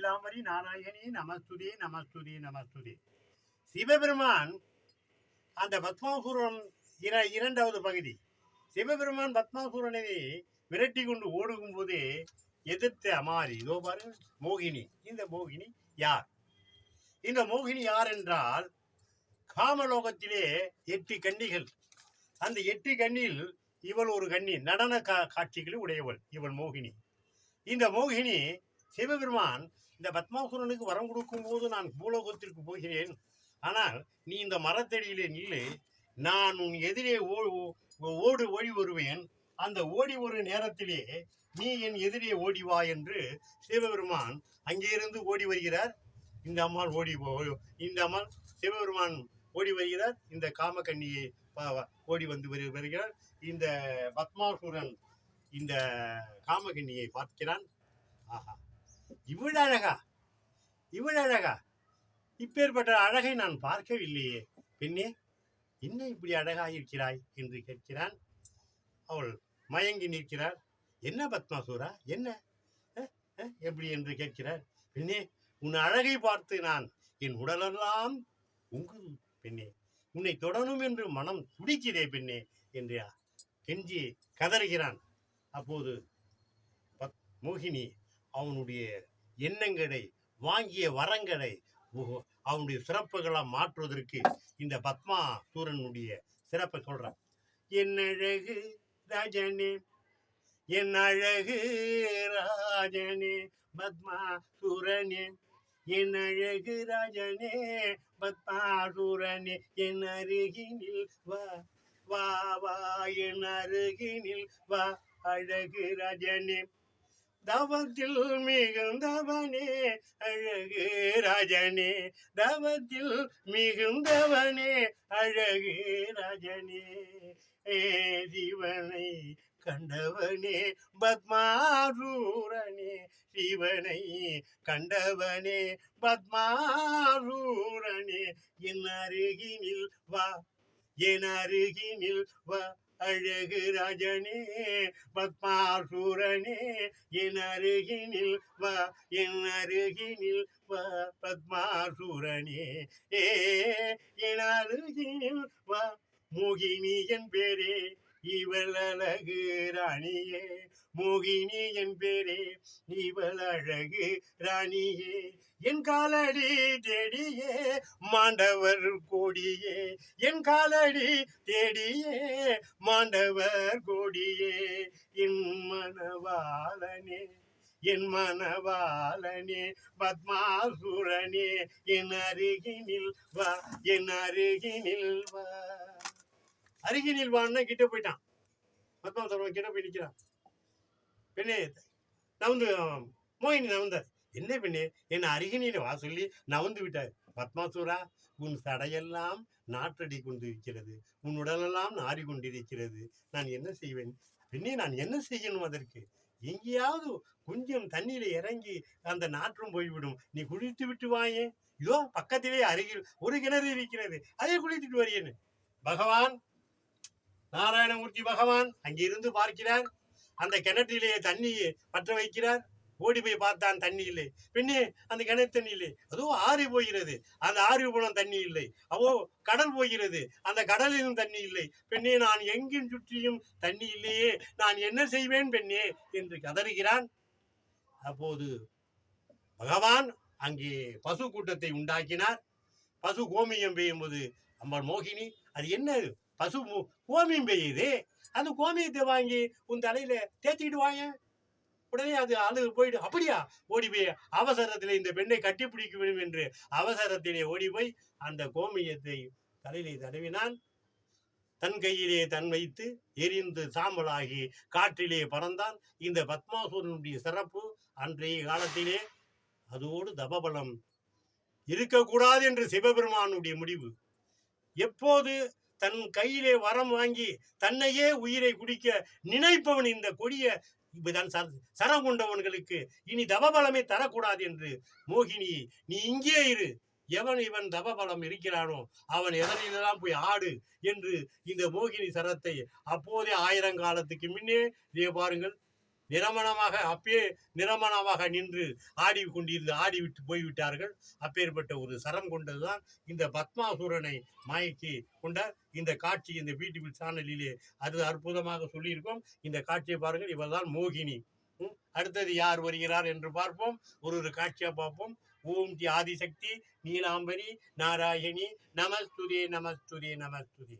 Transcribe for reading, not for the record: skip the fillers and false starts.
நீலாம்பரி நாராயணி நமஸ்துதே நமஸ்துதே நமஸ்துதே. சிவபெருமான் அந்த பத்மாசுரன் இரண்டாவது பகுதி. சிவபெருமான் பத்மாசுரனை விரட்டி கொண்டு ஓடுகும் போதே எதிர்த்த அமாரி, இதோ பாருங்க மோகினி. இந்த மோகினி யார்? இந்த மோகினி யார் என்றால், காமலோகத்திலே 8 கன்னிகள். அந்த 8 கண்ணில் இவள் ஒரு கன்னி. நடன காட்சிகளை உடையவள் இவள் மோகினி. இந்த மோகினி சிவபெருமான் இந்த பத்மாசுரனுக்கு வரம் கொடுக்கும் போது, நான் பூலோகத்திற்கு போகிறேன், ஆனால் நீ இந்த மரத்தடியிலே நில்லு, நான் உன் எதிரே ஓடி வருவேன், அந்த ஓடி ஒரு நேரத்திலே நீ என் எதிரே ஓடிவா என்று சிவபெருமான் அங்கிருந்து ஓடி வருகிறார். இந்த அம்மாள் இந்த அம்மாள் சிவபெருமான் ஓடி வருகிறார். இந்த காமக்கன்னியை ஓடி வந்து வருகிறார். இந்த பத்மாசுரன் இந்த காமகன்னியை பார்க்கிறான். ஆஹா, இவ்வளவு அழகா, இவ்வளவு அழகா, இப்பேற்பட்ட அழகை நான் பார்க்கவில்லையே பெண்ணே, என்ன இப்படி அழகாக இருக்கிறாய் என்று கேட்கிறான். அவள் மயங்கி நிற்கிறார். என்ன பத்மாசுரா, என்ன எப்படி என்று கேட்கிறார். பெண்ணே, உன் அழகை பார்த்து நான் என் உடலெல்லாம் உங்குது பெண்ணே, உன்னை தொடரும் என்று மனம் துடிக்கிறே பெண்ணே என்று கெஞ்சி கதறுகிறான். அப்போது மோகினி அவனுடைய எண்ணங்களை, வாங்கிய வரங்களை, அவனுடைய சிறப்புகளாக மாற்றுவதற்கு இந்த பத்மாசூரனுடைய சிறப்பை சொல்றான். என் அழகு ராஜனே, என் அழகு ராஜனே பத்மாசூரனே, என் அழகு ராஜனே பத்மாசூரனே, என் அருகினில் வா வா வா, என் அருகினில் வா அழகு ராஜனே, தவத்தில் மிகுந்தவனே அழகு ராஜனே, தவத்தில் மிகுந்தவனே அழகு ராஜனே, சிவனை கண்டவனே பத்மாசூரனே, சிவனை கண்டவனே பத்மாசூரனே, என் அருகினில் வா, என் அருகினில் வா அழகு ராஜனே பத்மாசூரனே, என் அருகினில் வா, என் அருகினில் வா பத்மாசூரனே, என் அருகினில் வா. மோகினி என் பேரே, இவள் அழகு ராணியே, மோகினி என் பேரே, இவள் அழகு ராணியே, என் காலடி தேடியே மாண்டவர் கோடியே, என் காலடி தேடியே மாண்டவர் கோடியே, என் மனவாளனே, என் மனவாளனே பத்மாசூரனே, என் அருகினில் வா, என் அருகினில் வா. அருகினில் வான்னா கிட்ட போயிட்டான். பத்மாசூரன் கிட்ட போய் நிற்கிறான். பெண்ணே நவுந்து, மோகினி நவுந்தார். என்ன பெண்ணே, என் அருகினில் வா சொல்லி நவுந்து விட்டார். பத்மாசூரா, உன் சடையெல்லாம் நாற்றடி கொண்டு இருக்கிறது, உன் உடலெல்லாம் நாறி கொண்டிருக்கிறது, நான் என்ன செய்வேன் பெண்ணே, நான் என்ன செய்யணும் அதற்கு? எங்கேயாவது கொஞ்சம் தண்ணீர இறங்கி அந்த நாற்றம் போய்விடும், நீ குளித்து விட்டு வாயே, இதோ பக்கத்திலே அருகில் ஒரு கிணறு இருக்கிறது, அதை குளித்துட்டு வரியேன்னு பகவான் நாராயணமூர்த்தி பகவான் அங்கிருந்து பார்க்கிறார். அந்த கிணற்றிலே தண்ணி பற்ற வைக்கிறார். ஓடி போய் பார்த்தான், தண்ணி இல்லை. பெண்ணே, அந்த கிணறு தண்ணி இல்லை, அதோ ஆறு போகிறது, அந்த ஆறு போன தண்ணி இல்லை, அவோ கடல் போகிறது, அந்த கடலிலும் தண்ணி இல்லை. பெண்ணே, நான் எங்கும் சுற்றியும் தண்ணி இல்லையே, நான் என்ன செய்வேன் பெண்ணே என்று கதறுகிறான். அப்போது பகவான் அங்கே பசு கூட்டத்தை உண்டாக்கினார். பசு கோமியம் பெய்யும் போது அம்மாள் மோகினி, அது என்ன பசு கோமியம் பெய்யுது, அந்த கோமியத்தை வாங்கி உன் தலையில தேய்ச்சிக்கிட்டு வாங்க. உடனே அது அழுது போயிட்டு, அப்படியா, ஓடி போய் அவசரத்திலே இந்த பெண்ணை கட்டிப்பிடிக்க வேண்டும் என்று அவசரத்திலே ஓடி போய் அந்த கோமியத்தை தலையிலே தடவினான். தன் கையிலே தன் வைத்து எரிந்து சாம்பலாகி காற்றிலே பறந்தான். இந்த பத்மாசூரனுடைய சிறப்பு அன்றைய காலத்திலே அதோடு தபபலம் இருக்கக்கூடாது என்று சிவபெருமானுடைய முடிவு. எப்போது தன் கையிலே வரம் வாங்கி தன்னையே உயிரை குடிக்க நினைப்பவன் இந்த கொடிய சரம் கொண்டவன்களுக்கு இனி தவபலமே தரக்கூடாது என்று மோகினி, நீ இங்கே இரு, எவன் இவன் தவபலம் இருக்கிறானோ அவன் எதனிலெல்லாம் போய் ஆடு என்று இந்த மோகினி சரத்தை அப்போதே 1000 காலத்துக்கு முன்னே பாருங்கள் நிரமணமாக அப்பயே நிரமணமாக நின்று ஆடிவிட்டு போய்விட்டார்கள். அப்பேற்பட்ட ஒரு சரம் கொண்டதுதான் இந்த பத்மாசுரனை மாயக்கி கொண்ட இந்த காட்சி. இந்த பியூட்டிஃபுல் சேனலிலே அது அற்புதமாக சொல்லியிருக்கோம். இந்த காட்சியை பாருங்கள். இவர்தான் மோகினி. அடுத்தது யார் வருகிறார் என்று பார்ப்போம். ஒரு காட்சியா பார்ப்போம். ஓம் தி ஆதிசக்தி நீலாம்பரி நாராயணி நமஸ்துதே நமஸ்துதே நமஸ்துதே.